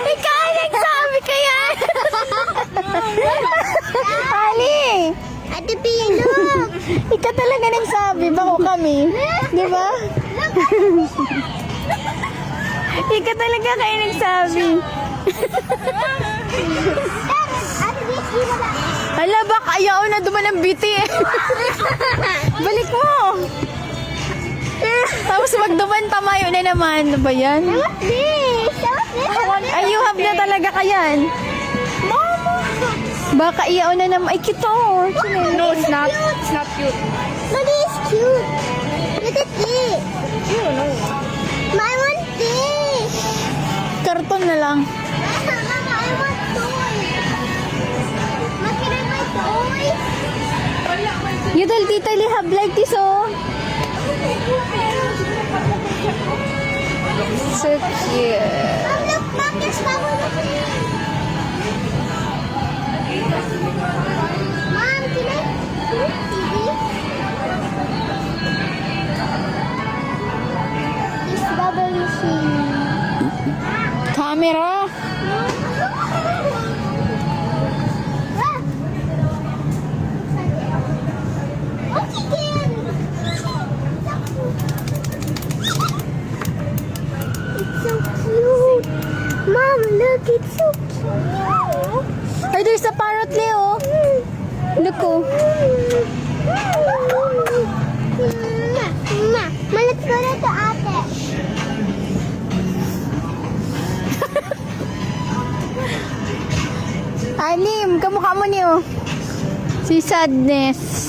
Ikaw nagsabi kaya. Ali! Ate Pino! Ikaw talaga nagsabi. Bako kami. Di ba? Ikaw talaga kayo nagsabi. Ate Pino ba? Hala, baka ayaw na duman ng beauty eh. Balik mo. Tapos magduman tamayo na naman. Ano ba yan? What's this? What's this? Ay, you have na talaga kayan. Mama! Baka iyaw na naman. Ay, cute oh. No, it's not. It's not cute. No, this is cute. Look at this. You don't know. I want this. Karton na lang. Mama, I want toys. Ma, can I buy toys? You tell Tita Lee have like this oh. So cute. Mom, look, Mom, there's Mama. Mom, can I TV? This bubble machine. Camera. It's so cute. Mom, look, it's so cute. Ay, there's a parrot, Leo. Look oh. Ma, let's go to ate. Alim, kamukha mo niyo. Si Sadness.